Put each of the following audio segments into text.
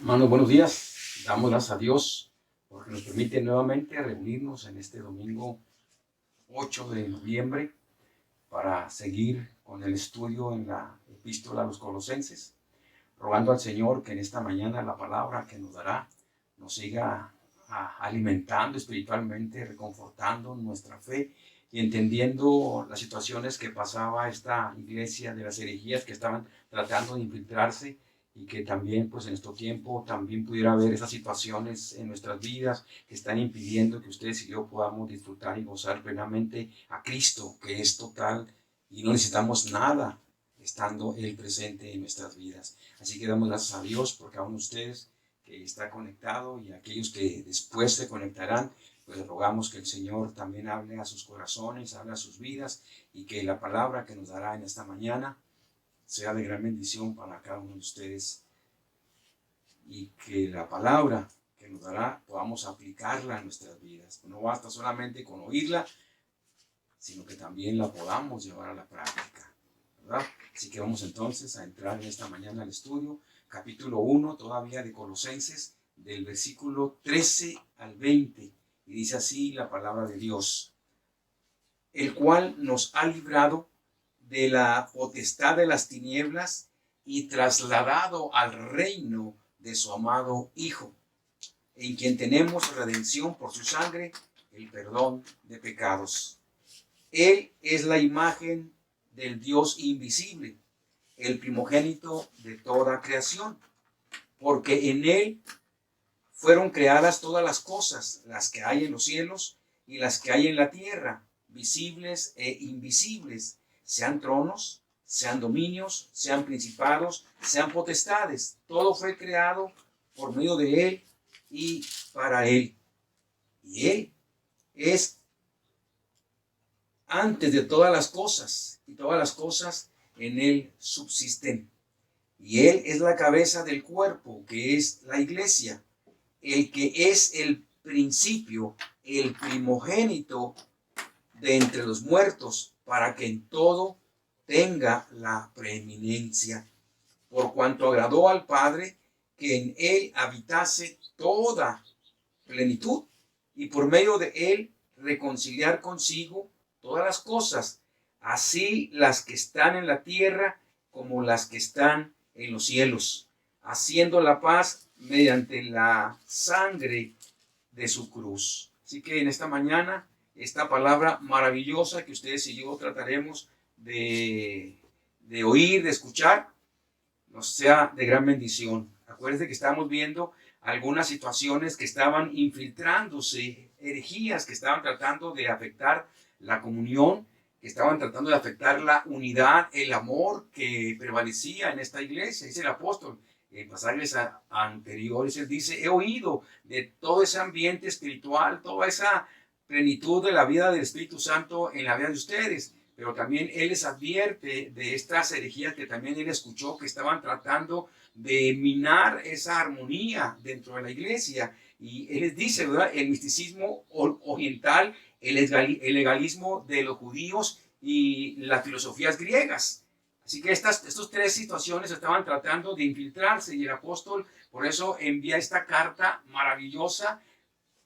Hermanos, buenos días. Damos gracias a Dios porque nos permite nuevamente reunirnos en este domingo 8 de noviembre para seguir con el estudio en la epístola a los Colosenses, rogando al Señor que en esta mañana la palabra que nos dará nos siga alimentando espiritualmente, reconfortando nuestra fe y entendiendo las situaciones que pasaba esta iglesia de las herejías que estaban tratando de infiltrarse y que también pues en este tiempo también pudiera haber esas situaciones en nuestras vidas que están impidiendo que ustedes y yo podamos disfrutar y gozar plenamente a Cristo, que es total y no necesitamos nada estando Él presente en nuestras vidas. Así que damos gracias a Dios porque aún ustedes que está conectado y aquellos que después se conectarán, pues rogamos que el Señor también hable a sus corazones, hable a sus vidas y que la palabra que nos dará en esta mañana sea de gran bendición para cada uno de ustedes y que la palabra que nos dará podamos aplicarla en nuestras vidas. No basta solamente con oírla, sino que también la podamos llevar a la práctica, ¿verdad? Así que vamos entonces a entrar en esta mañana al estudio, capítulo 1 todavía de Colosenses, del versículo 13 al 20, y dice así la palabra de Dios, el cual nos ha librado de la potestad de las tinieblas y trasladado al reino de su amado Hijo, en quien tenemos redención por su sangre, el perdón de pecados. Él es la imagen del Dios invisible, el primogénito de toda creación, porque en Él fueron creadas todas las cosas, las que hay en los cielos y las que hay en la tierra, visibles e invisibles, sean tronos, sean dominios, sean principados, sean potestades. Todo fue creado por medio de Él y para Él. Y Él es antes de todas las cosas, y todas las cosas en Él subsisten. Y Él es la cabeza del cuerpo, que es la iglesia, el que es el principio, el primogénito de entre los muertos, para que en todo tenga la preeminencia, por cuanto agradó al Padre que en Él habitase toda plenitud, y por medio de Él reconciliar consigo todas las cosas, así las que están en la tierra como las que están en los cielos, haciendo la paz mediante la sangre de su cruz. Así que en esta mañana, esta palabra maravillosa que ustedes y yo trataremos de oír, de escuchar, nos sea de gran bendición. Acuérdense que estamos viendo algunas situaciones que estaban infiltrándose, herejías que estaban tratando de afectar la comunión, que estaban tratando de afectar la unidad, el amor que prevalecía en esta iglesia. Dice el apóstol en pasajes anteriores, él dice, he oído de todo ese ambiente espiritual, toda esa plenitud de la vida del Espíritu Santo en la vida de ustedes, pero también él les advierte de estas herejías que también él escuchó que estaban tratando de minar esa armonía dentro de la iglesia. Y él les dice, ¿verdad? El misticismo oriental, el legalismo de los judíos y las filosofías griegas. Así que estas tres situaciones estaban tratando de infiltrarse y el apóstol por eso envía esta carta maravillosa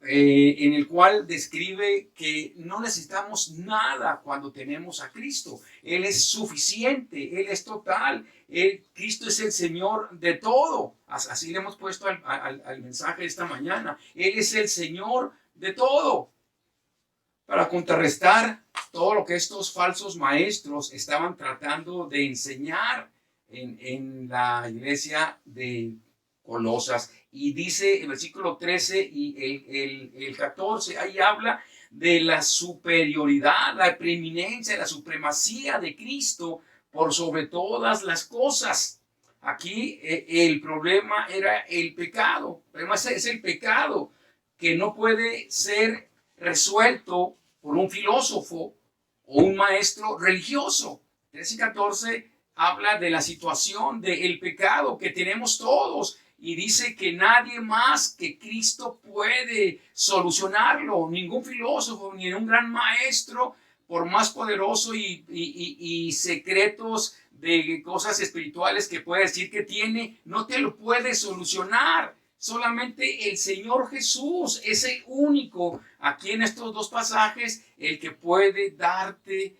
en el cual describe que no necesitamos nada cuando tenemos a Cristo. Él es suficiente, Él es total, Cristo es el Señor de todo. Así le hemos puesto al mensaje de esta mañana. Él es el Señor de todo. Para contrarrestar todo lo que estos falsos maestros estaban tratando de enseñar en la iglesia de Colosas. Y dice el versículo 13 y el 14, ahí habla de la superioridad, la preeminencia, la supremacía de Cristo por sobre todas las cosas. Aquí el problema era el pecado. El problema es el pecado que no puede ser resuelto por un filósofo o un maestro religioso. 13 y 14 habla de la situación del pecado que tenemos todos y dice que nadie más que Cristo puede solucionarlo. Ningún filósofo ni un gran maestro, por más poderoso y secretos de cosas espirituales que pueda decir que tiene, no te lo puede solucionar. Solamente el Señor Jesús es el único, aquí en estos dos pasajes, el que puede darte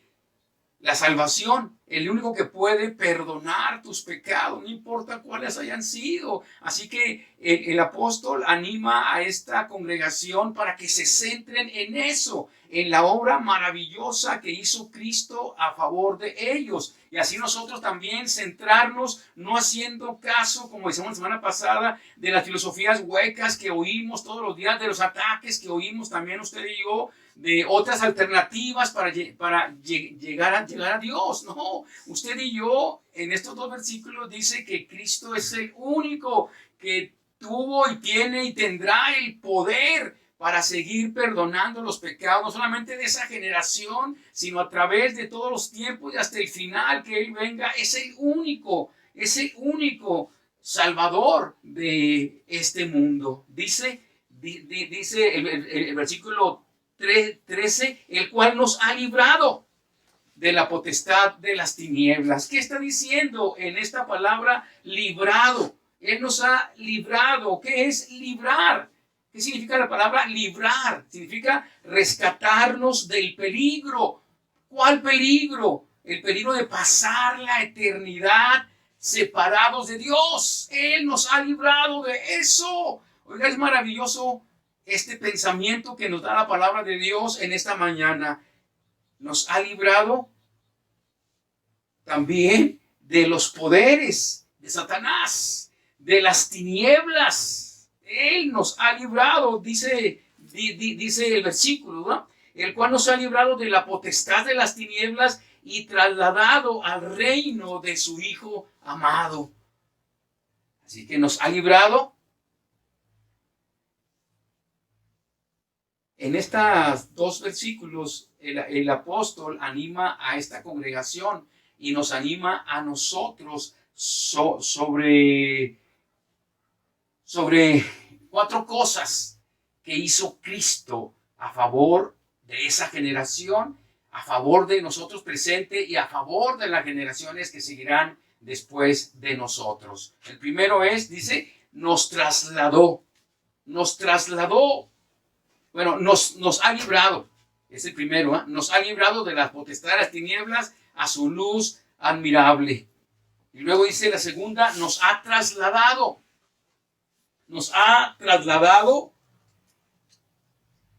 la salvación, el único que puede perdonar tus pecados, no importa cuáles hayan sido. Así que el apóstol anima a esta congregación para que se centren en eso, en la obra maravillosa que hizo Cristo a favor de ellos. Y así nosotros también centrarnos, no haciendo caso, como decíamos la semana pasada, de las filosofías huecas que oímos todos los días, de los ataques que oímos también usted y yo, de otras alternativas para llegar a Dios. No, usted y yo en estos dos versículos dice que Cristo es el único que tuvo y tiene y tendrá el poder para seguir perdonando los pecados, no solamente de esa generación, sino a través de todos los tiempos y hasta el final que Él venga. Es el único Salvador de este mundo. Dice el versículo 13, el cual nos ha librado de la potestad de las tinieblas. ¿Qué está diciendo en esta palabra librado? Él nos ha librado. ¿Qué es librar? ¿Qué significa la palabra librar? Significa rescatarnos del peligro. ¿Cuál peligro? El peligro de pasar la eternidad separados de Dios. Él nos ha librado de eso. Oiga, es maravilloso este pensamiento que nos da la palabra de Dios en esta mañana. Nos ha librado también de los poderes de Satanás, de las tinieblas. Él nos ha librado, dice el versículo, ¿no? El cual nos ha librado de la potestad de las tinieblas y trasladado al reino de su Hijo amado. Así que nos ha librado. En estos dos versículos, el apóstol anima a esta congregación y nos anima a nosotros sobre cuatro cosas que hizo Cristo a favor de esa generación, a favor de nosotros presente y a favor de las generaciones que seguirán después de nosotros. El primero dice, nos trasladó. Bueno, nos ha librado. Es el primero, ¿eh? Nos ha librado de la potestad de las tinieblas a su luz admirable. Y luego dice la segunda, nos ha trasladado. Nos ha trasladado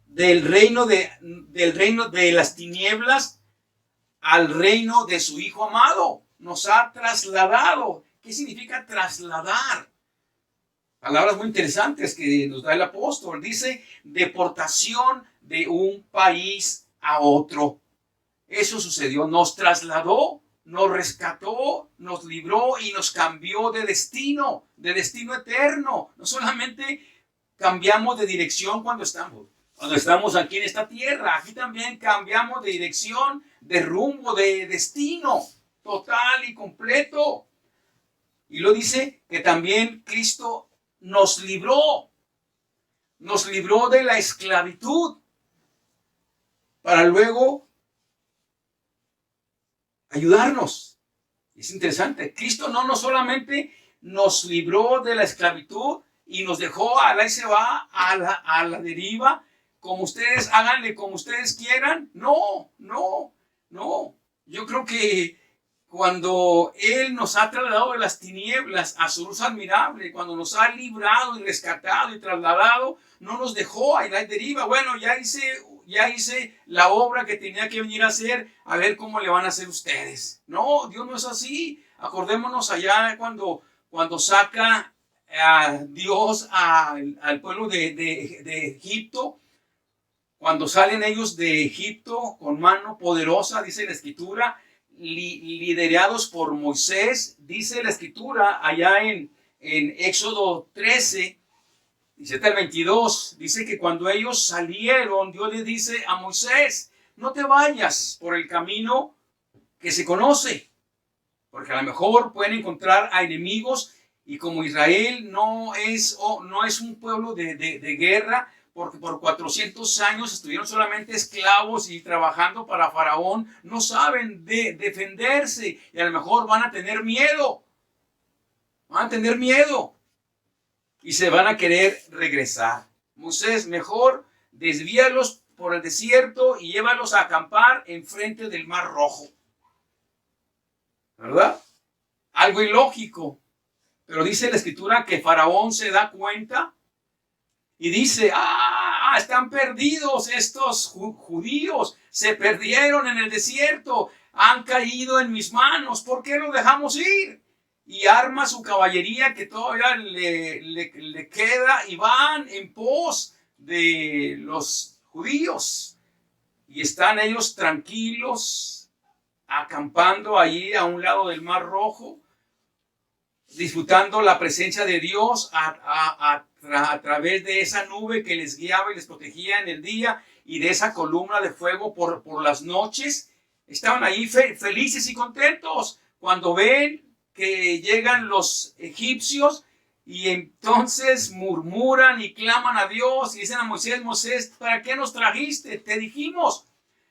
del reino de las tinieblas al reino de su Hijo amado. Nos ha trasladado. ¿Qué significa trasladar? Palabras muy interesantes que nos da el apóstol. Dice, deportación de un país a otro. Eso sucedió. Nos trasladó, nos rescató, nos libró y nos cambió de destino eterno. No solamente cambiamos de dirección cuando estamos aquí en esta tierra, aquí también cambiamos de dirección, de rumbo, de destino total y completo. Y lo dice que también Cristo nos libró de la esclavitud para luego ayudarnos. Es interesante. Cristo no solamente nos libró de la esclavitud y nos dejó, ahí se va a la deriva, como ustedes, háganle como ustedes quieran. No. Yo creo que cuando Él nos ha trasladado de las tinieblas a su luz admirable, cuando nos ha librado y rescatado y trasladado, no nos dejó a la deriva. Bueno, ya hice la obra que tenía que venir a hacer, a ver cómo le van a hacer ustedes. No, Dios no es así. Acordémonos allá cuando saca a Dios al pueblo de Egipto, cuando salen ellos de Egipto con mano poderosa, dice la Escritura, liderados por Moisés. Dice la Escritura allá en Éxodo 13, 17 al 22, dice que cuando ellos salieron, Dios le dice a Moisés, no te vayas por el camino que se conoce, porque a lo mejor pueden encontrar a enemigos, y como Israel no es un pueblo de guerra, porque por 400 años estuvieron solamente esclavos y trabajando para Faraón, no saben defenderse, y a lo mejor van a tener miedo, y se van a querer regresar. Moisés, mejor desvíalos por el desierto y llévalos a acampar enfrente del Mar Rojo. ¿Verdad? Algo ilógico. Pero dice la Escritura que Faraón se da cuenta y dice, están perdidos estos judíos, se perdieron en el desierto, han caído en mis manos, ¿por qué los dejamos ir? Y arma su caballería que todavía le queda y van en pos de los judíos. Y están ellos tranquilos, acampando allí a un lado del Mar Rojo, disfrutando la presencia de Dios a través de esa nube que les guiaba y les protegía en el día y de esa columna de fuego por las noches. Estaban ahí felices y contentos cuando ven que llegan los egipcios y entonces murmuran y claman a Dios y dicen a Moisés: Moisés, ¿para qué nos trajiste? Te dijimos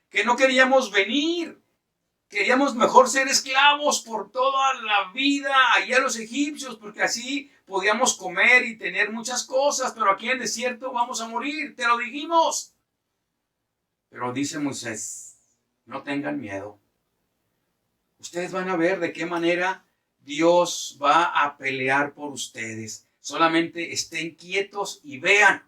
que no queríamos venir. Queríamos mejor ser esclavos por toda la vida allá a los egipcios, porque así podíamos comer y tener muchas cosas, pero aquí en el desierto vamos a morir, te lo dijimos. Pero dice Moisés: no tengan miedo. Ustedes van a ver de qué manera Dios va a pelear por ustedes. Solamente estén quietos y vean.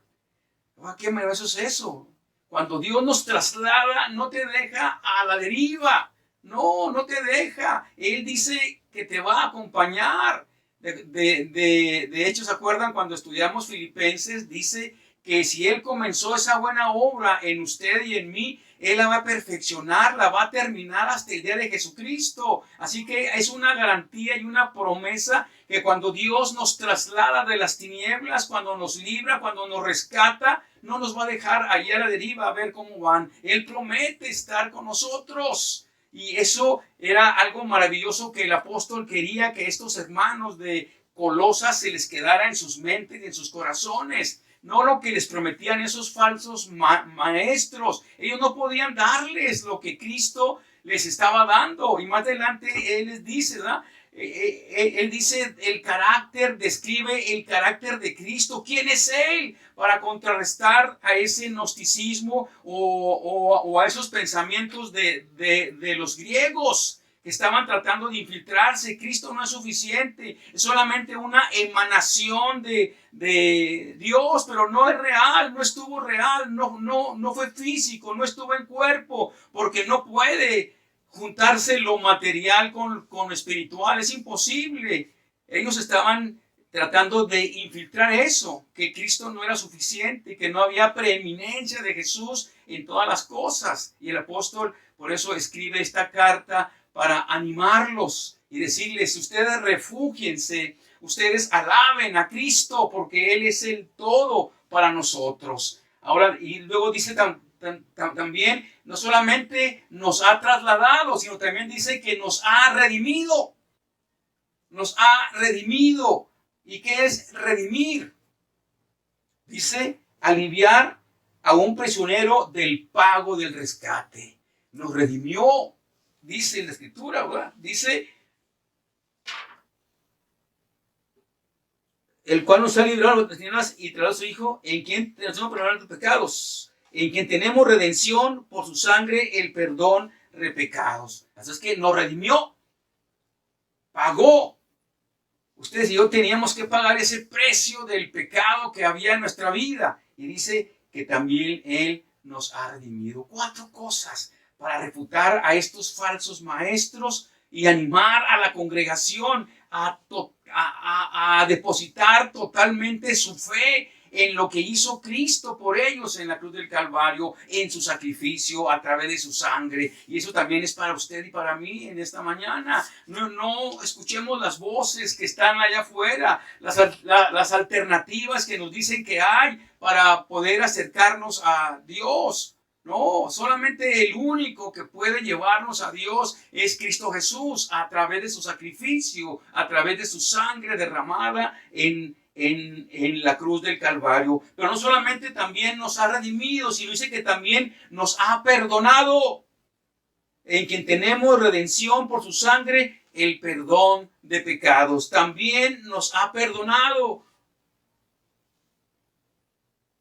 ¿Qué maravilloso es eso? Cuando Dios nos traslada, no te deja a la deriva. No te deja. Él dice que te va a acompañar. De hecho, ¿se acuerdan cuando estudiamos Filipenses? Dice que si Él comenzó esa buena obra en usted y en mí, Él la va a perfeccionar, la va a terminar hasta el día de Jesucristo. Así que es una garantía y una promesa que cuando Dios nos traslada de las tinieblas, cuando nos libra, cuando nos rescata, no nos va a dejar allá a la deriva a ver cómo van. Él promete estar con nosotros. Y eso era algo maravilloso que el apóstol quería que estos hermanos de Colosas se les quedara en sus mentes y en sus corazones. No lo que les prometían esos falsos maestros. Ellos no podían darles lo que Cristo les estaba dando. Y más adelante Él les dice, ¿verdad? Él dice el carácter, describe el carácter de Cristo. ¿Quién es Él? Para contrarrestar a ese gnosticismo o a esos pensamientos de los griegos que estaban tratando de infiltrarse. Cristo no es suficiente, es solamente una emanación de Dios, pero no es real, no estuvo real, no fue físico, no estuvo en cuerpo, porque no puede juntarse lo material con lo espiritual, es imposible. Ellos estaban tratando de infiltrar eso, que Cristo no era suficiente, que no había preeminencia de Jesús en todas las cosas. Y el apóstol por eso escribe esta carta para animarlos y decirles: ustedes refúgiense, ustedes alaben a Cristo porque Él es el todo para nosotros. Ahora, y luego dice también, no solamente nos ha trasladado, sino también dice que nos ha redimido. Nos ha redimido. ¿Y qué es redimir? Dice aliviar a un prisionero del pago del rescate. Nos redimió, dice en la Escritura, ¿verdad? Dice: el cual nos ha librado de las tinieblas y traído a su Hijo, en quien tenemos perdón de pecados, en quien tenemos redención por su sangre, el perdón de pecados. Así es que nos redimió, pagó. Ustedes y yo teníamos que pagar ese precio del pecado que había en nuestra vida. Y dice que también Él nos ha redimido. 4 cosas para refutar a estos falsos maestros y animar a la congregación a depositar totalmente su fe en lo que hizo Cristo por ellos en la cruz del Calvario, en su sacrificio a través de su sangre. Y eso también es para usted y para mí en esta mañana. No escuchemos las voces que están allá afuera, las alternativas que nos dicen que hay para poder acercarnos a Dios. No, solamente el único que puede llevarnos a Dios es Cristo Jesús, a través de su sacrificio, a través de su sangre derramada en la cruz del Calvario. Pero no solamente también nos ha redimido, sino dice que también nos ha perdonado, en quien tenemos redención por su sangre, el perdón de pecados. También nos ha perdonado,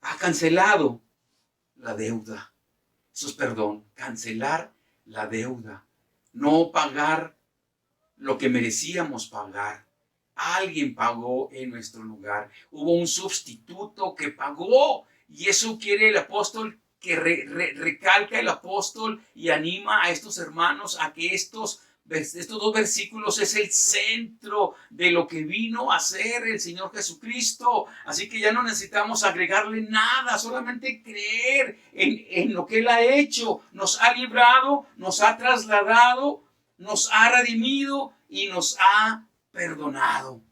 ha cancelado la deuda. Eso es perdón, cancelar la deuda, no pagar lo que merecíamos pagar. Alguien pagó en nuestro lugar. Hubo un sustituto que pagó Y eso quiere el apóstol que recalca el apóstol y anima a estos hermanos a que estos dos versículos es el centro de lo que vino a hacer el Señor Jesucristo. Así que ya no necesitamos agregarle nada, solamente creer en lo que Él ha hecho. Nos ha librado, nos ha trasladado, nos ha redimido y nos ha perdonado.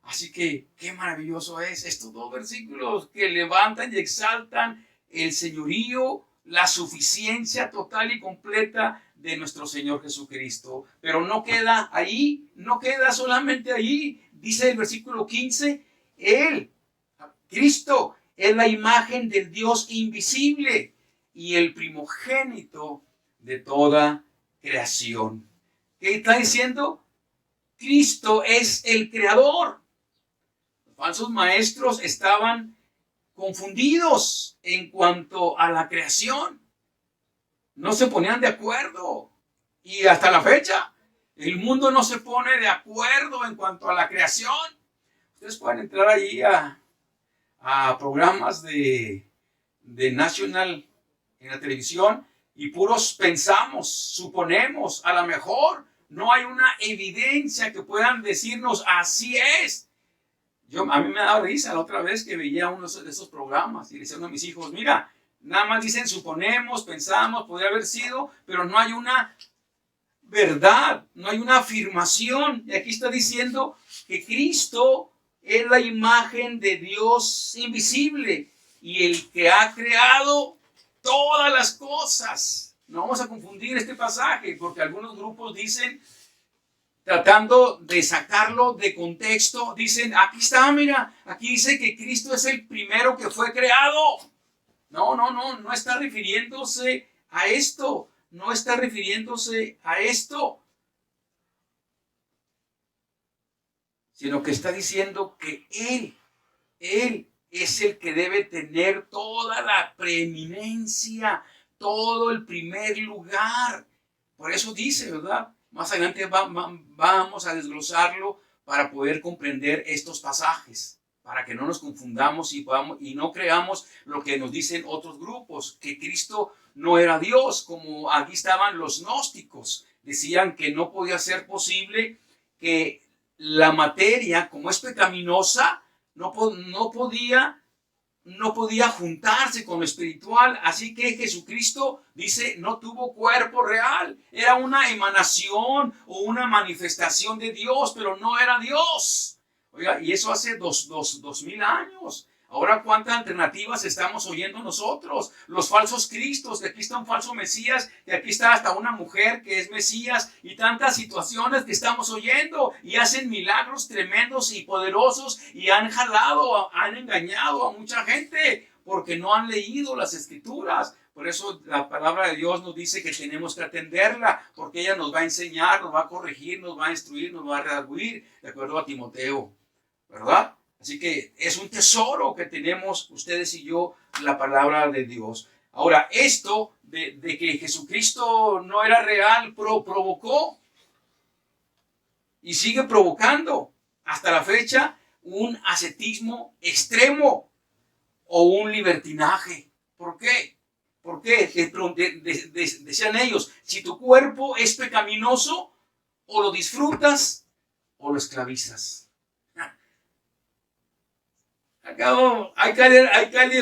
Así que qué maravilloso es estos dos versículos que levantan y exaltan el señorío, la suficiencia total y completa de nuestro Señor Jesucristo. Pero no queda ahí, no queda solamente ahí. Dice el versículo 15, Él, Cristo, es la imagen del Dios invisible y el primogénito de toda creación. ¿Qué está diciendo? Cristo es el creador. Los falsos maestros estaban confundidos en cuanto a la creación. No se ponían de acuerdo. Y hasta la fecha, el mundo no se pone de acuerdo en cuanto a la creación. Ustedes pueden entrar ahí a programas de National en la televisión y puros pensamos, suponemos, a lo mejor no hay una evidencia que puedan decirnos así es. A mí me daba risa la otra vez que veía uno de esos programas y le decía a mis hijos, mira, nada más dicen suponemos, pensamos, podría haber sido, pero no hay una verdad, no hay una afirmación. Y aquí está diciendo que Cristo es la imagen de Dios invisible y el que ha creado todas las cosas. No vamos a confundir este pasaje porque algunos grupos dicen, tratando de sacarlo de contexto, dicen, aquí está, mira, aquí dice que Cristo es el primero que fue creado. No está refiriéndose a esto, no está refiriéndose a esto, sino que está diciendo que Él es el que debe tener toda la preeminencia, todo el primer lugar. Por eso dice, ¿verdad? Más adelante vamos a desglosarlo para poder comprender estos pasajes, para que no nos confundamos y no creamos lo que nos dicen otros grupos, que Cristo no era Dios, como aquí estaban los gnósticos. Decían que no podía ser posible que la materia, como es pecaminosa, no podía juntarse con lo espiritual. Así que Jesucristo, dice, no tuvo cuerpo real. Era una emanación o una manifestación de Dios, pero no era Dios. Oiga, y eso hace 2000 años. Ahora, ¿cuántas alternativas estamos oyendo nosotros? Los falsos cristos, que aquí está un falso Mesías, que aquí está hasta una mujer que es Mesías, y tantas situaciones que estamos oyendo, y hacen milagros tremendos y poderosos, y han engañado a mucha gente, porque no han leído las Escrituras. Por eso la palabra de Dios nos dice que tenemos que atenderla, porque ella nos va a enseñar, nos va a corregir, nos va a instruir, nos va a redarguir, de acuerdo a Timoteo, ¿verdad? Así que es un tesoro que tenemos ustedes y yo, la palabra de Dios. Ahora, esto de que Jesucristo no era real, provocó y sigue provocando hasta la fecha un ascetismo extremo o un libertinaje. ¿Por qué? ¿Por qué? Decían ellos, si tu cuerpo es pecaminoso, o lo disfrutas o lo esclavizas.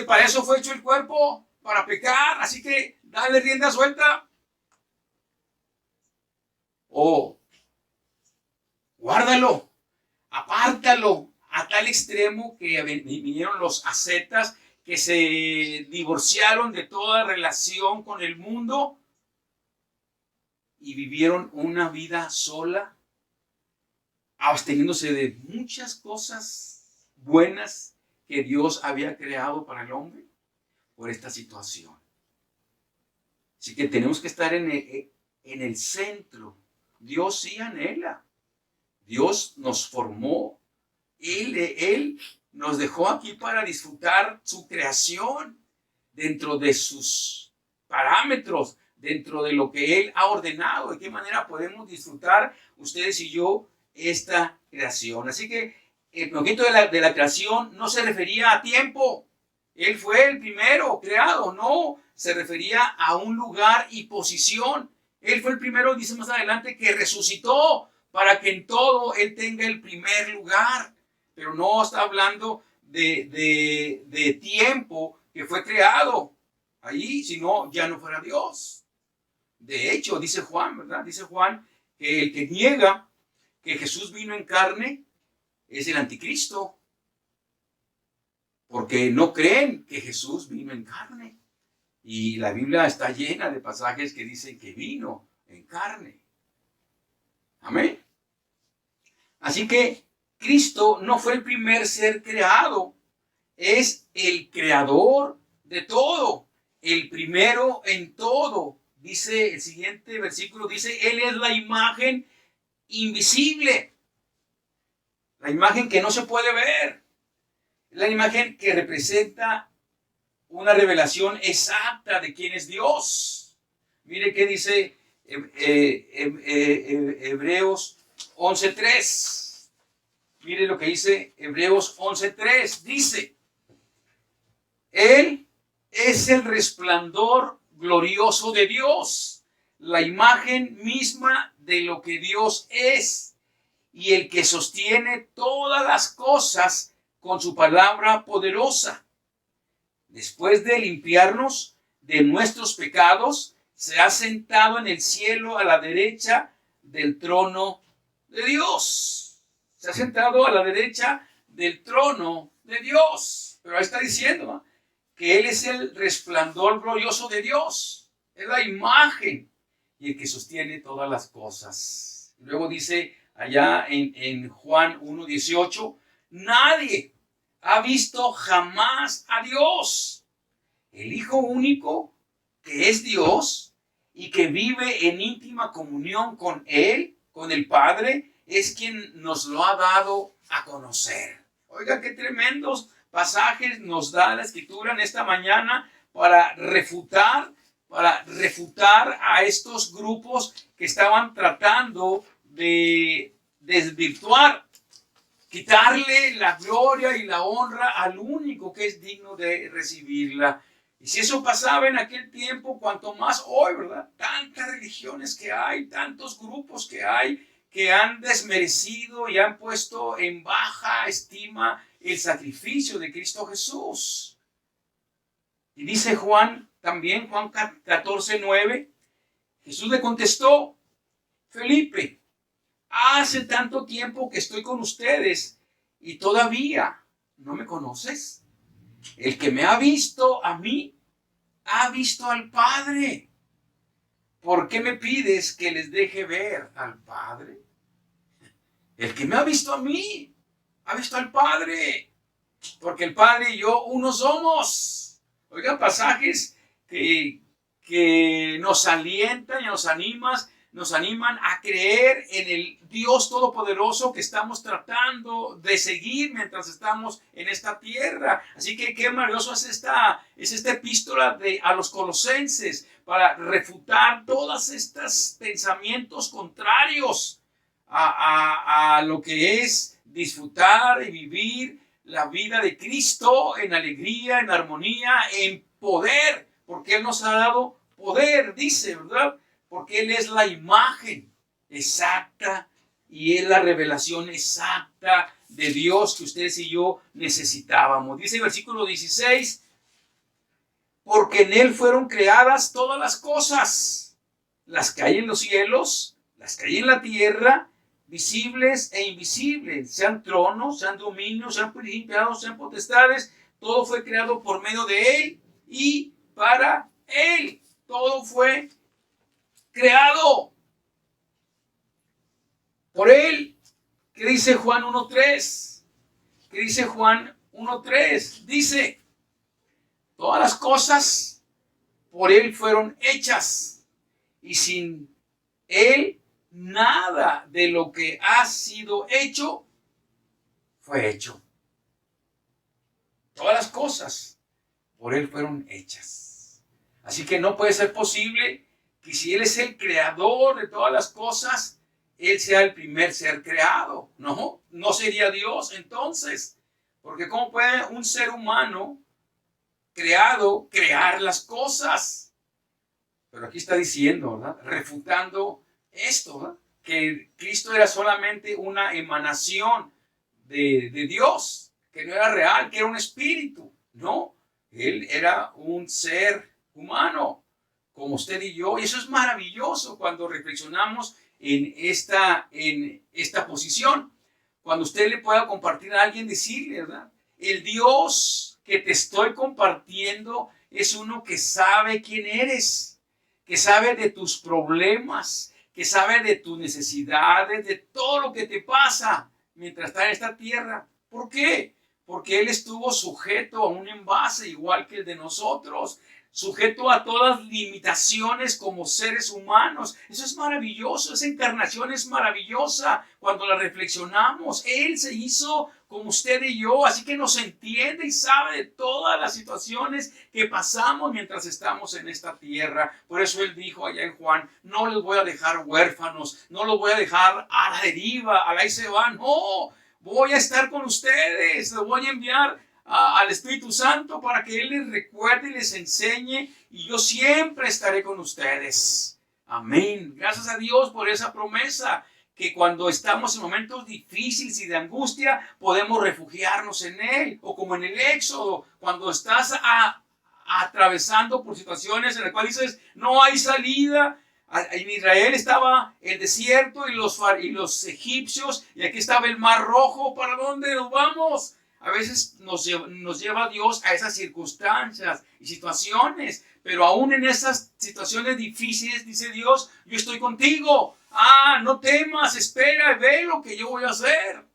Para eso fue hecho el cuerpo, para pecar, así que dale rienda suelta. O guárdalo, apártalo, a tal extremo que vinieron los ascetas que se divorciaron de toda relación con el mundo y vivieron una vida sola, absteniéndose de muchas cosas buenas que Dios había creado para el hombre por esta situación. Así que tenemos que estar en el centro. Dios sí anhela. Dios nos formó. Él nos dejó aquí para disfrutar su creación dentro de sus parámetros, dentro de lo que Él ha ordenado. ¿De qué manera podemos disfrutar ustedes y yo esta creación? Así que el proyecto de la creación no se refería a tiempo. Él fue el primero creado. No, se refería a un lugar y posición. Él fue el primero, dice más adelante, que resucitó para que en todo Él tenga el primer lugar. Pero no está hablando de tiempo que fue creado ahí, sino ya no fuera Dios. De hecho, dice Juan, ¿verdad? Dice Juan que el que niega que Jesús vino en carne es el anticristo, porque no creen que Jesús vino en carne. Y la Biblia está llena de pasajes que dicen que vino en carne. Amén. Así que Cristo no fue el primer ser creado, es el creador de todo, el primero en todo. Dice el siguiente versículo, dice, Él es la imagen invisible, la imagen que no se puede ver, la imagen que representa una revelación exacta de quién es Dios. Mire qué dice Hebreos 11:3. Mire lo que dice Hebreos 11:3. Dice, Él es el resplandor glorioso de Dios, la imagen misma de lo que Dios es, y el que sostiene todas las cosas con su palabra poderosa. Después de limpiarnos de nuestros pecados, se ha sentado en el cielo a la derecha del trono de Dios. Se ha sentado a la derecha del trono de Dios. Pero ahí está diciendo, ¿no?, que Él es el resplandor glorioso de Dios. Es la imagen y el que sostiene todas las cosas. Luego dice allá en Juan 1:18, nadie ha visto jamás a Dios. El Hijo único, que es Dios y que vive en íntima comunión con Él, con el Padre, es quien nos lo ha dado a conocer. Oiga, qué tremendos pasajes nos da la Escritura en esta mañana para refutar a estos grupos que estaban tratando de desvirtuar, quitarle la gloria y la honra al único que es digno de recibirla. Y si eso pasaba en aquel tiempo, cuanto más hoy, ¿verdad? Tantas religiones que hay, tantos grupos que hay, que han desmerecido y han puesto en baja estima el sacrificio de Cristo Jesús. Y dice Juan, también Juan 14:9, Jesús le contestó, Felipe, hace tanto tiempo que estoy con ustedes y todavía no me conoces. El que me ha visto a mí, ha visto al Padre. ¿Por qué me pides que les deje ver al Padre? El que me ha visto a mí, ha visto al Padre. Porque el Padre y yo uno somos. Oigan, pasajes que nos alientan y nos animan a creer en el Dios Todopoderoso que estamos tratando de seguir mientras estamos en esta tierra. Así que qué maravilloso es esta epístola a los Colosenses para refutar todos estos pensamientos contrarios a lo que es disfrutar y vivir la vida de Cristo en alegría, en armonía, en poder, porque Él nos ha dado poder, dice, ¿verdad? Porque Él es la imagen exacta y es la revelación exacta de Dios que ustedes y yo necesitábamos. Dice el versículo 16, porque en Él fueron creadas todas las cosas, las que hay en los cielos, las que hay en la tierra, visibles e invisibles, sean tronos, sean dominios, sean principados, sean potestades, todo fue creado por medio de Él y para Él. Todo fue creado por Él. ¿Qué dice Juan 1:3? ¿Qué dice Juan 1:3? Dice, todas las cosas por Él fueron hechas y sin Él nada de lo que ha sido hecho fue hecho. Todas las cosas por Él fueron hechas. Así que no puede ser posible que si Él es el creador de todas las cosas, Él sea el primer ser creado. No sería Dios entonces. Porque ¿cómo puede un ser humano creado crear las cosas. Pero aquí está diciendo, ¿verdad? Refutando esto, ¿verdad? Que Cristo era solamente una emanación de Dios, que no era real, que era un espíritu. No, Él era un ser humano, como usted y yo. Y eso es maravilloso cuando reflexionamos en esta posición. Cuando usted le pueda compartir a alguien, decirle, ¿verdad? El Dios que te estoy compartiendo es uno que sabe quién eres, que sabe de tus problemas, que sabe de tus necesidades, de todo lo que te pasa mientras estás en esta tierra. ¿Por qué? Porque Él estuvo sujeto a un envase igual que el de nosotros, sujeto a todas limitaciones como seres humanos. Eso es maravilloso, esa encarnación es maravillosa cuando la reflexionamos. Él se hizo como usted y yo, así que nos entiende y sabe de todas las situaciones que pasamos mientras estamos en esta tierra. Por eso Él dijo allá en Juan, no les voy a dejar huérfanos, no los voy a dejar a la deriva, a la ahí se van, no, voy a estar con ustedes, les voy a enviar al Espíritu Santo para que Él les recuerde y les enseñe, y yo siempre estaré con ustedes. Amén. Gracias a Dios por esa promesa, que cuando estamos en momentos difíciles y de angustia podemos refugiarnos en Él, o como en el Éxodo, cuando estás atravesando por situaciones en las cuales dices no hay salida. En Israel estaba el desierto y los egipcios, y aquí estaba el Mar Rojo. ¿Para dónde nos vamos? A veces nos lleva Dios a esas circunstancias y situaciones, pero aún en esas situaciones difíciles dice Dios, yo estoy contigo. No temas, espera, ve lo que yo voy a hacer.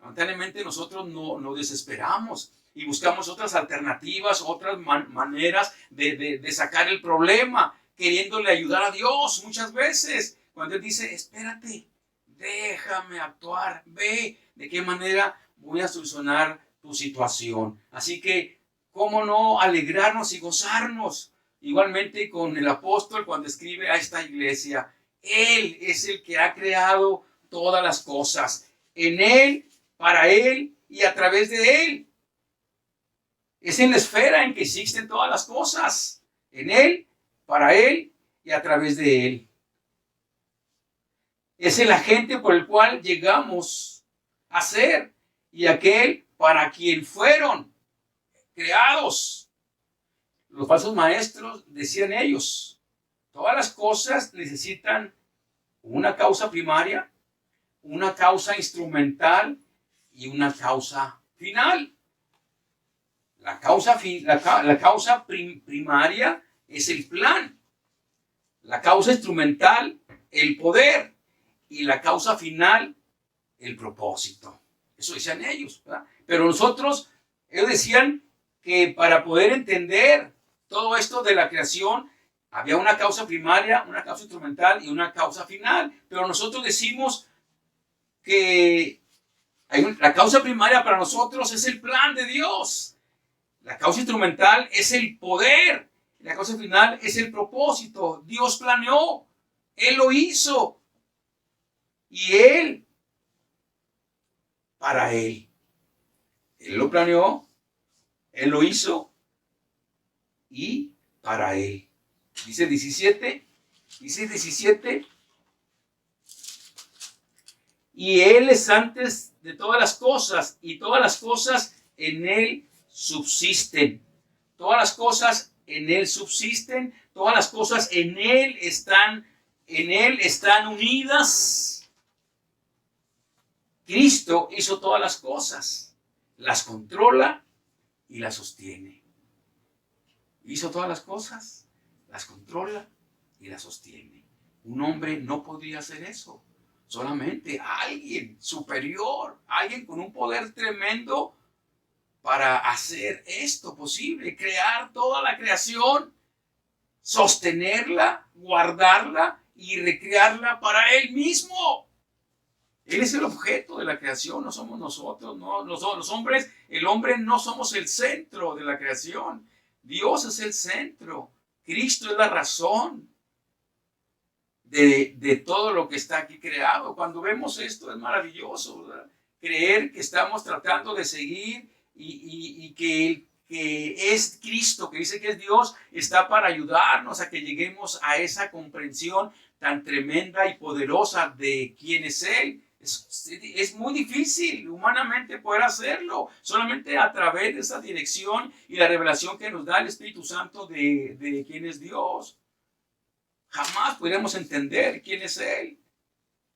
Lamentablemente nosotros no desesperamos y buscamos otras alternativas, otras maneras de sacar el problema, queriéndole ayudar a Dios muchas veces. Cuando Él dice, espérate, déjame actuar, ve de qué manera voy a solucionar tu situación. Así que, ¿cómo no alegrarnos y gozarnos? Igualmente con el apóstol cuando escribe a esta iglesia, Él es el que ha creado todas las cosas. En Él, para Él y a través de Él. Es en la esfera en que existen todas las cosas. En Él, para Él y a través de Él. Es el agente por el cual llegamos a ser, y aquel para quien fueron creados. Los falsos maestros decían ellos, todas las cosas necesitan una causa primaria, una causa instrumental y una causa final. La causa primaria es el plan, la causa instrumental el poder y la causa final el propósito. Eso decían ellos, ¿verdad? Pero nosotros, ellos decían que para poder entender todo esto de la creación, había una causa primaria, una causa instrumental y una causa final. Pero nosotros decimos que la causa primaria para nosotros es el plan de Dios. La causa instrumental es el poder. La causa final es el propósito. Dios planeó. Él lo hizo. Y Él, para Él. Él lo planeó, Él lo hizo y para Él. Dice 17, y Él es antes de todas las cosas, y todas las cosas en Él subsisten. Todas las cosas en Él subsisten, todas las cosas en Él están unidas. Cristo hizo todas las cosas. Las controla y las sostiene. Hizo todas las cosas, las controla y las sostiene. Un hombre no podría hacer eso. Solamente alguien superior, alguien con un poder tremendo para hacer esto posible, crear toda la creación, sostenerla, guardarla y recrearla para Él mismo. Él es el objeto de la creación, no somos nosotros, no, los hombres, el hombre no somos el centro de la creación. Dios es el centro, Cristo es la razón de todo lo que está aquí creado. Cuando vemos esto es maravilloso, ¿verdad? Creer que estamos tratando de seguir y que que es Cristo, que dice que es Dios, está para ayudarnos a que lleguemos a esa comprensión tan tremenda y poderosa de quién es Él. Es muy difícil humanamente poder hacerlo, solamente a través de esa dirección y la revelación que nos da el Espíritu Santo de quién es Dios. Jamás podremos entender quién es Él.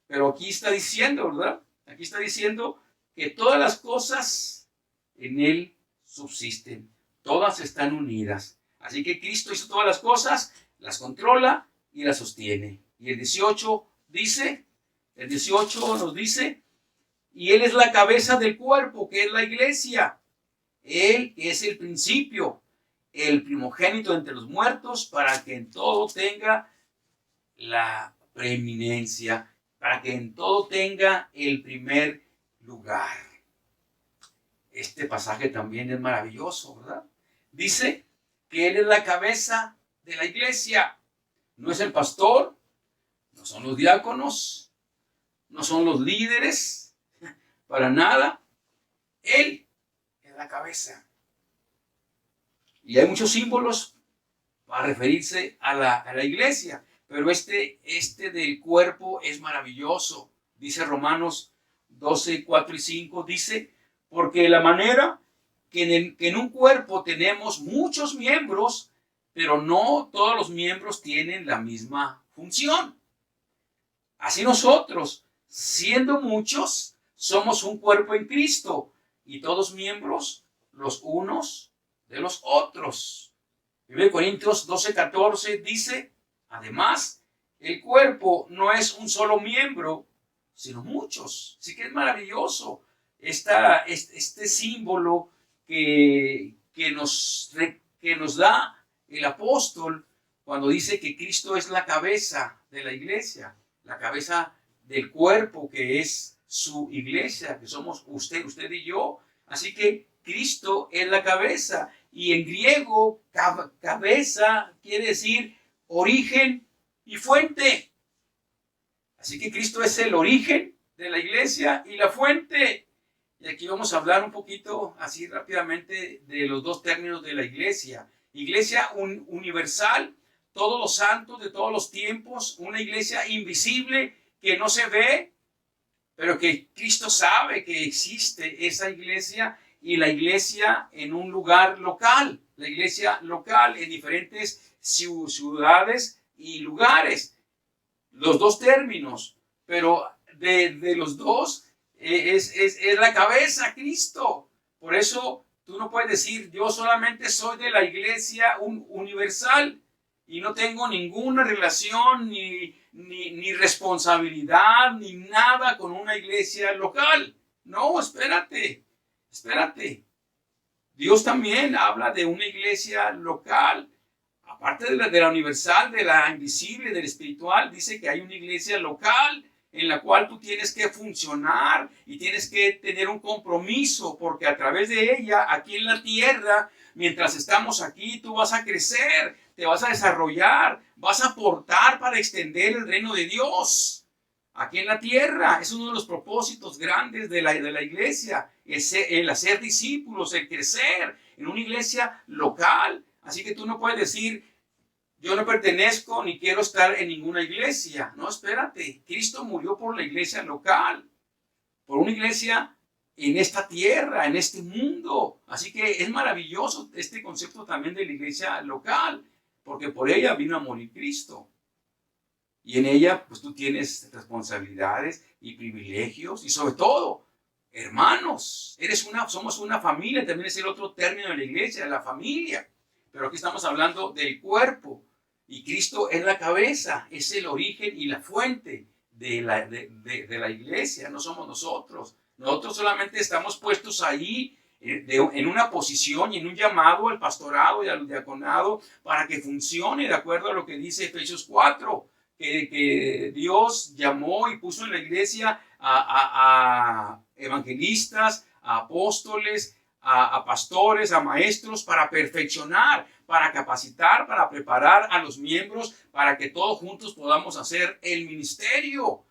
Pero aquí está diciendo, ¿verdad? Aquí está diciendo que todas las cosas en Él subsisten. Todas están unidas. Así que Cristo hizo todas las cosas, las controla y las sostiene. Y el 18 nos dice, y Él es la cabeza del cuerpo, que es la iglesia. Él es el principio, el primogénito entre los muertos, para que en todo tenga la preeminencia, para que en todo tenga el primer lugar. Este pasaje también es maravilloso, ¿verdad? Dice que Él es la cabeza de la iglesia. No es el pastor, no son los diáconos, no son los líderes, para nada. Él es la cabeza. Y hay muchos símbolos para referirse a la iglesia, pero este del cuerpo es maravilloso. Dice Romanos 12, 4 y 5, dice, porque la manera que en un cuerpo tenemos muchos miembros, pero no todos los miembros tienen la misma función. Así nosotros, siendo muchos, somos un cuerpo en Cristo y todos miembros los unos de los otros. 1 Corintios 12, 14 dice, además, el cuerpo no es un solo miembro, sino muchos. Así que es maravilloso este símbolo que nos da el apóstol cuando dice que Cristo es la cabeza de la iglesia, la cabeza del cuerpo que es su iglesia, que somos usted y yo. Así que Cristo es la cabeza, y en griego cabeza quiere decir origen y fuente. Así que Cristo es el origen de la iglesia y la fuente. Y aquí vamos a hablar un poquito así rápidamente de los dos términos de la iglesia. Iglesia universal, todos los santos de todos los tiempos, una iglesia invisible que no se ve, pero que Cristo sabe que existe esa iglesia, y la iglesia en un lugar local, la iglesia local en diferentes ciudades y lugares. Los dos términos, pero de los dos es la cabeza, Cristo. Por eso tú no puedes decir, yo solamente soy de la iglesia universal y no tengo ninguna relación ni responsabilidad ni nada con una iglesia local. No, espérate. Dios también habla de una iglesia local. Aparte de la universal, de la invisible, del espiritual, dice que hay una iglesia local en la cual tú tienes que funcionar y tienes que tener un compromiso, porque a través de ella, aquí en la tierra, mientras estamos aquí, tú vas a crecer, te vas a desarrollar, vas a aportar para extender el reino de Dios aquí en la tierra. Es uno de los propósitos grandes de la iglesia, el hacer discípulos, el crecer en una iglesia local. Así que tú no puedes decir, yo no pertenezco ni quiero estar en ninguna iglesia. No, espérate. Cristo murió por la iglesia local, por una iglesia en esta tierra, en este mundo. Así que es maravilloso este concepto también de la iglesia local, porque por ella vino a morir Cristo. Y en ella, pues tú tienes responsabilidades y privilegios, y sobre todo, hermanos. Somos una familia, también es el otro término de la iglesia, la familia. Pero aquí estamos hablando del cuerpo, y Cristo es la cabeza, es el origen y la fuente de la iglesia, no somos nosotros. Nosotros solamente estamos puestos ahí en una posición y en un llamado al pastorado y al diaconado para que funcione de acuerdo a lo que dice Efesios 4, que Dios llamó y puso en la iglesia a evangelistas, a apóstoles, a pastores, a maestros, para perfeccionar, para capacitar, para preparar a los miembros, para que todos juntos podamos hacer el ministerio.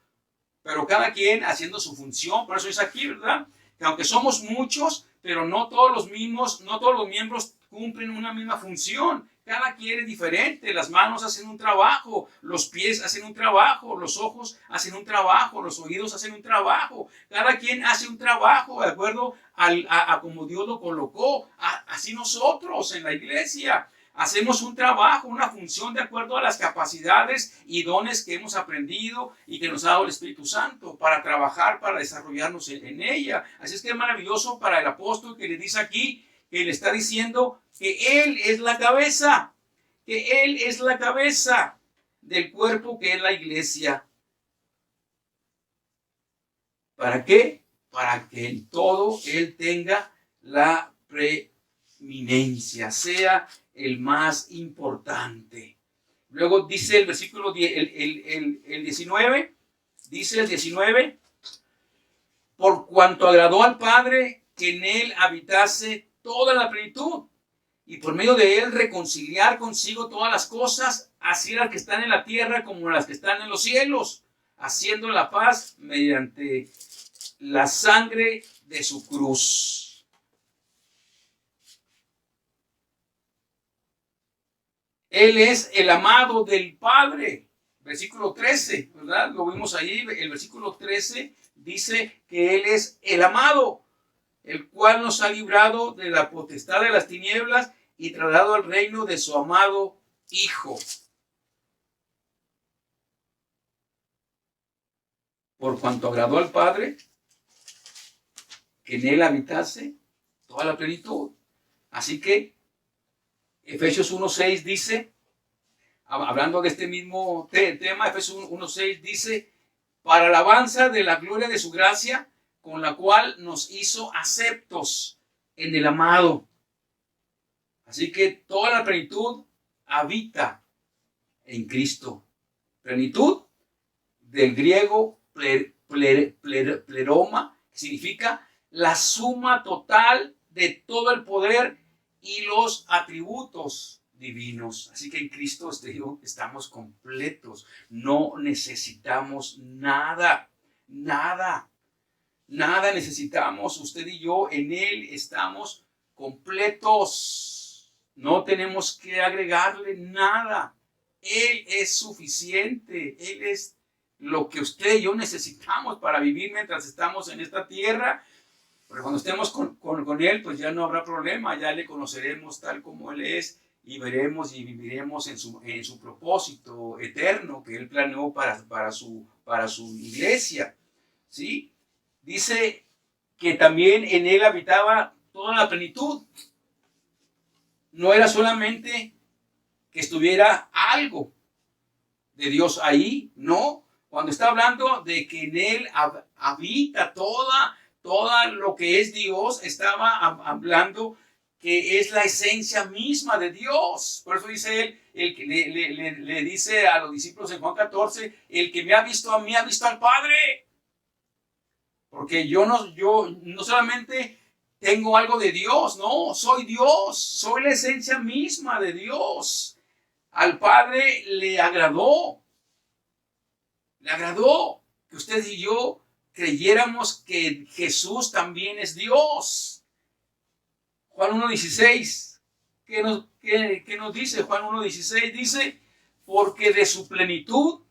Pero cada quien haciendo su función. Por eso es aquí, ¿verdad? Que aunque somos muchos, pero no todos los miembros cumplen una misma función. Cada quien es diferente. Las manos hacen un trabajo, los pies hacen un trabajo, los ojos hacen un trabajo, los oídos hacen un trabajo. Cada quien hace un trabajo de acuerdo a como Dios lo colocó. Así nosotros en la iglesia hacemos un trabajo, una función de acuerdo a las capacidades y dones que hemos aprendido y que nos ha dado el Espíritu Santo para trabajar, para desarrollarnos en ella. Así es que es maravilloso para el apóstol que le dice aquí, que le está diciendo que Él es la cabeza, que Él es la cabeza del cuerpo que es la iglesia. ¿Para qué? Para que en todo Él tenga la preeminencia, sea el más importante. Luego dice el versículo el 19, dice el 19, por cuanto agradó al Padre que en Él habitase toda la plenitud, y por medio de Él reconciliar consigo todas las cosas, así las que están en la tierra como las que están en los cielos, haciendo la paz mediante la sangre de su cruz. Él es el amado del Padre. Versículo 13, ¿verdad? Lo vimos ahí. El versículo 13 dice que Él es el amado, el cual nos ha librado de la potestad de las tinieblas y trasladado al reino de su amado Hijo. Por cuanto agradó al Padre que en Él habitase toda la plenitud. Así que Efesios 1:6 dice, hablando de este mismo tema, Efesios 1:6 dice, para alabanza de la gloria de su gracia, con la cual nos hizo aceptos en el amado. Así que toda la plenitud habita en Cristo. Plenitud del griego pleroma, que significa la suma total de todo el poder y los atributos divinos. Así que en Cristo estamos completos. No necesitamos nada, nada necesitamos. Usted y yo, en Él estamos completos. No tenemos que agregarle nada. Él es suficiente. Él es lo que usted y yo necesitamos para vivir mientras estamos en esta tierra. Pero cuando estemos con Él, pues ya no habrá problema. Ya le conoceremos tal como Él es y veremos y viviremos en su propósito eterno que Él planeó para su iglesia. ¿Sí? Dice que también en Él habitaba toda la plenitud. No era solamente que estuviera algo de Dios ahí, no. Cuando está hablando de que en Él habita toda lo que es Dios, estaba hablando que es la esencia misma de Dios. Por eso dice Él, el que le dice a los discípulos en Juan 14, el que me ha visto a mí ha visto al Padre. Porque yo no solamente tengo algo de Dios, no, soy Dios, soy la esencia misma de Dios. Al Padre le agradó que usted y yo creyéramos que Jesús también es Dios. Juan 1:16, ¿qué nos dice? Juan 1:16 dice, porque de su plenitud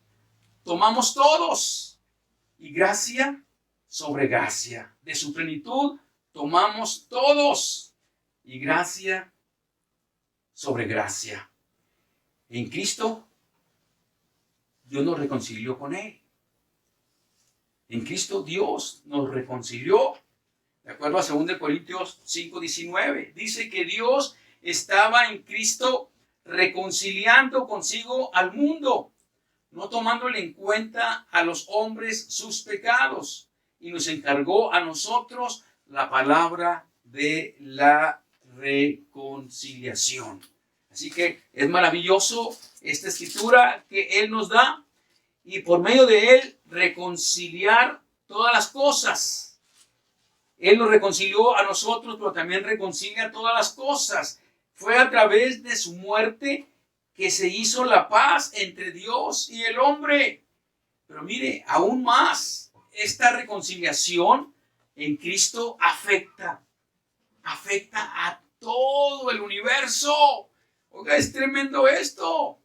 tomamos todos, y gracia sobre gracia. De su plenitud tomamos todos, y gracia sobre gracia. En Cristo, Dios nos reconcilió con Él. En Cristo Dios nos reconcilió. De acuerdo a 2 Corintios 5:19, dice que Dios estaba en Cristo reconciliando consigo al mundo, no tomándole en cuenta a los hombres sus pecados, y nos encargó a nosotros la palabra de la reconciliación. Así que es maravilloso esta escritura que Él nos da, y por medio de Él reconciliar todas las cosas. Él nos reconcilió a nosotros, pero también reconcilia todas las cosas. Fue a través de su muerte que se hizo la paz entre Dios y el hombre. Pero mire, aún más, esta reconciliación en Cristo afecta afecta a todo el universo. Oiga, es tremendo esto.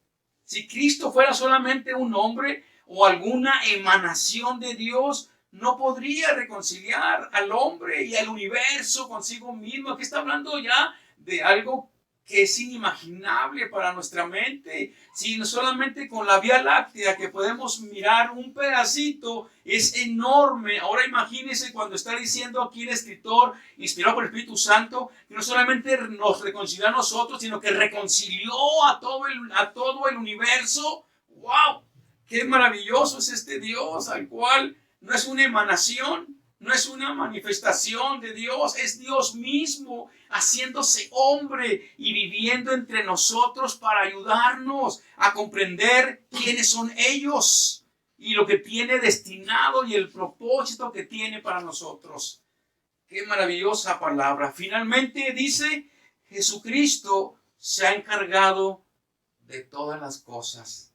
Si Cristo fuera solamente un hombre o alguna emanación de Dios, no podría reconciliar al hombre y al universo consigo mismo. Aquí está hablando ya de algo que es inimaginable para nuestra mente. Si no solamente con la Vía Láctea, que podemos mirar un pedacito, es enorme. Ahora imagínense cuando está diciendo aquí el escritor, inspirado por el Espíritu Santo, que no solamente nos reconcilió a nosotros, sino que reconcilió a todo el universo. ¡Wow! ¡Qué maravilloso es este Dios, al cual no es una emanación, no es una manifestación de Dios, es Dios mismo haciéndose hombre y viviendo entre nosotros para ayudarnos a comprender quiénes son ellos y lo que tiene destinado y el propósito que tiene para nosotros. Qué maravillosa palabra. Finalmente dice, Jesucristo se ha encargado de todas las cosas.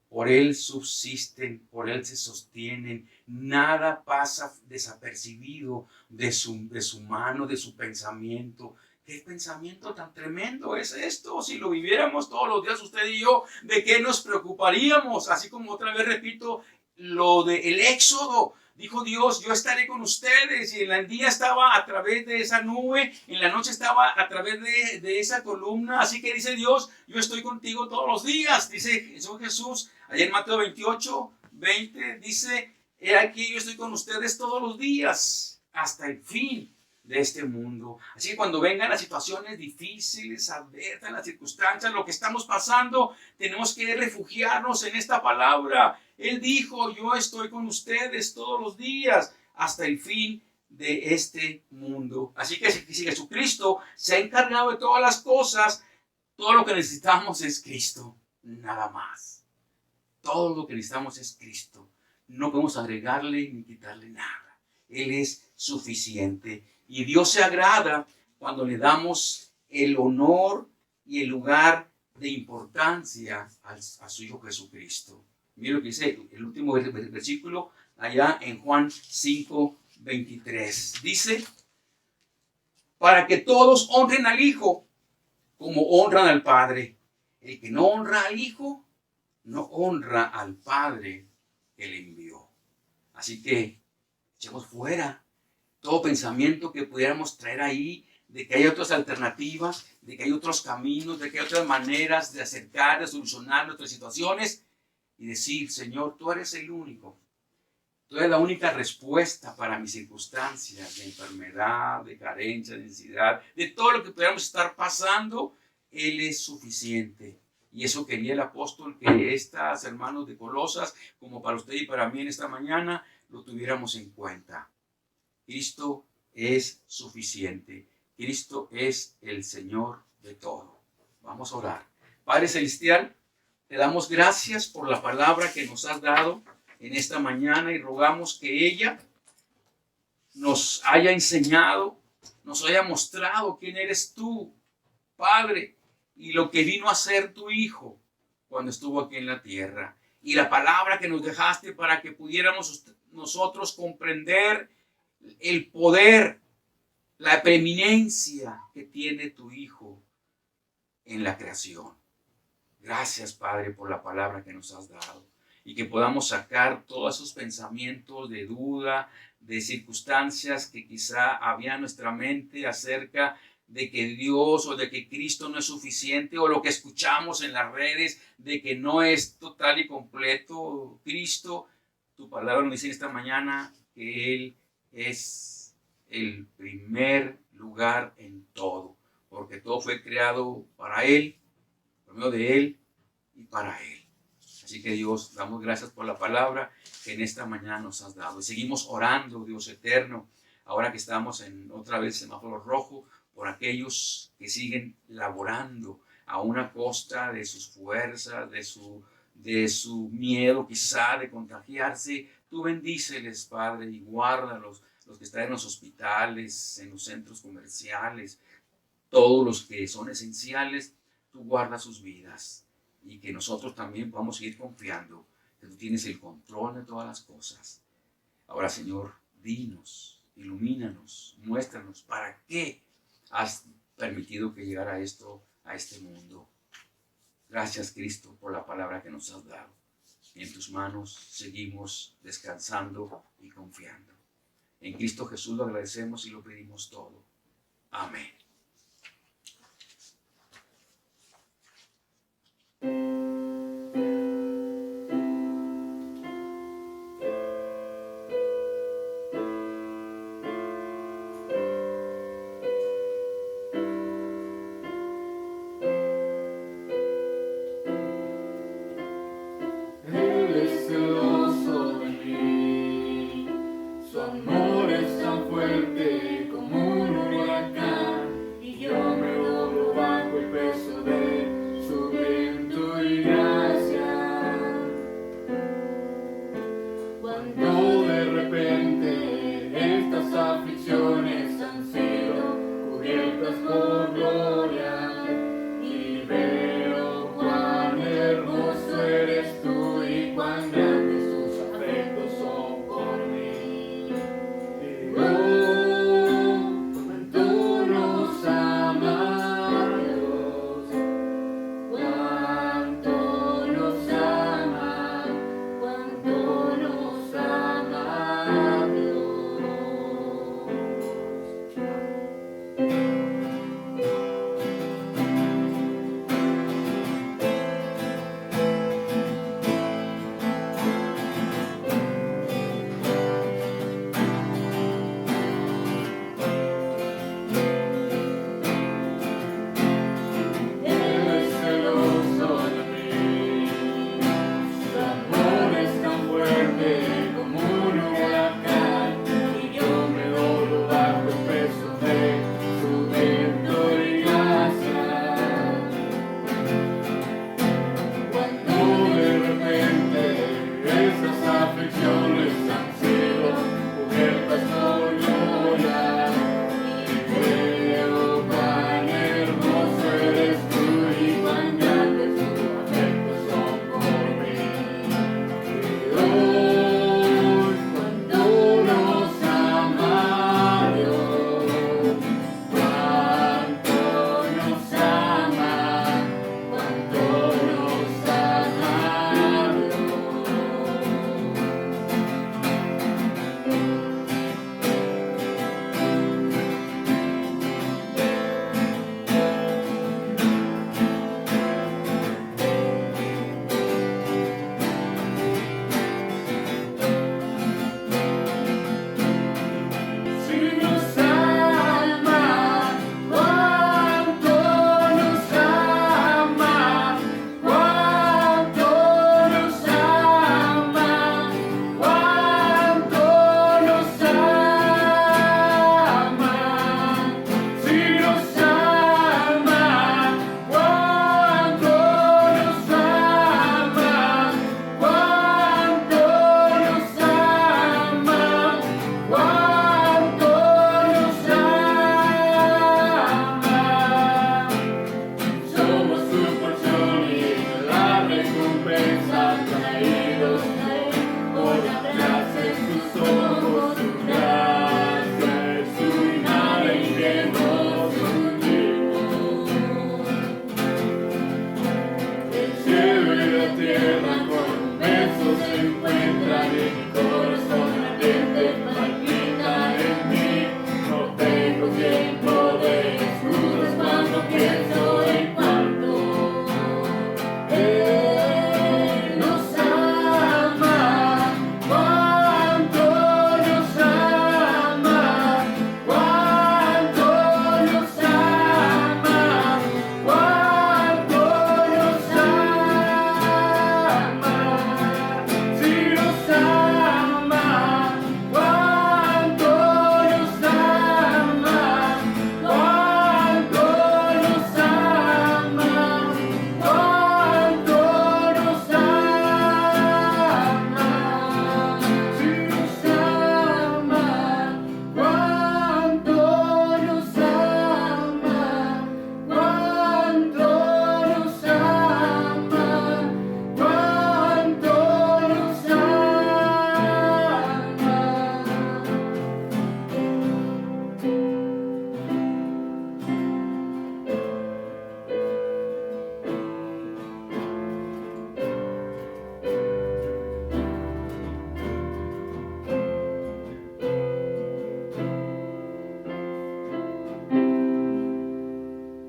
Por Él subsisten, por Él se sostienen. Nada pasa desapercibido de su mano, de su pensamiento. ¿Qué pensamiento tan tremendo es esto? Si lo viviéramos todos los días usted y yo, ¿de qué nos preocuparíamos? Así como otra vez repito lo del Éxodo. Dijo Dios, yo estaré con ustedes. Y en el día estaba a través de esa nube, en la noche estaba a través de esa columna. Así que dice Dios, yo estoy contigo todos los días. Dice Jesús, allá en Mateo 28, 20, dice, he aquí yo estoy con ustedes todos los días, hasta el fin de este mundo. Así que cuando vengan las situaciones difíciles, adversas, las circunstancias, lo que estamos pasando, tenemos que refugiarnos en esta palabra. Él dijo, yo estoy con ustedes todos los días hasta el fin de este mundo. Así que si Jesucristo se ha encargado de todas las cosas, todo lo que necesitamos es Cristo, nada más. Todo lo que necesitamos es Cristo. No podemos agregarle ni quitarle nada. Él es suficiente. Y Dios se agrada cuando le damos el honor y el lugar de importancia a su Hijo Jesucristo. Mira lo que dice el último versículo allá en Juan 5, 23. Dice, para que todos honren al Hijo como honran al Padre. El que no honra al Hijo, no honra al Padre que le envió. Así que echemos fuera todo pensamiento que pudiéramos traer ahí, de que hay otras alternativas, de que hay otros caminos, de que hay otras maneras de acercar, de solucionar nuestras situaciones y decir, Señor, tú eres el único. Tú eres la única respuesta para mis circunstancias de enfermedad, de carencia, de necesidad, de todo lo que pudiéramos estar pasando. Él es suficiente. Y eso quería el apóstol, que estas hermanos de Colosas, como para usted y para mí en esta mañana, lo tuviéramos en cuenta. Cristo es suficiente. Cristo es el Señor de todo. Vamos a orar. Padre Celestial, te damos gracias por la palabra que nos has dado en esta mañana y rogamos que ella nos haya enseñado, nos haya mostrado quién eres tú, Padre, y lo que vino a ser tu Hijo cuando estuvo aquí en la tierra. Y la palabra que nos dejaste para que pudiéramos nosotros comprender el poder, la preeminencia que tiene tu Hijo en la creación. Gracias, Padre, por la palabra que nos has dado y que podamos sacar todos esos pensamientos de duda, de circunstancias que quizá había en nuestra mente acerca de que Dios o de que Cristo no es suficiente, o lo que escuchamos en las redes de que no es total y completo Cristo. Tu palabra nos dice esta mañana que Él es el primer lugar en todo, porque todo fue creado para Él, por medio de Él y para Él. Así que Dios, damos gracias por la palabra que en esta mañana nos has dado. Y seguimos orando, Dios eterno, ahora que estamos en otra vez semáforo rojo, por aquellos que siguen laborando a una costa de sus fuerzas, de su miedo quizá de contagiarse. Tú bendíceles, Padre, y guárdalos, los que están en los hospitales, en los centros comerciales, todos los que son esenciales, tú guarda sus vidas. Y que nosotros también podamos seguir confiando que tú tienes el control de todas las cosas. Ahora, Señor, dinos, ilumínanos, muéstranos para qué has permitido que llegara esto a este mundo. Gracias, Cristo, por la palabra que nos has dado. Y en tus manos seguimos descansando y confiando. En Cristo Jesús lo agradecemos y lo pedimos todo. Amén. Aflicciones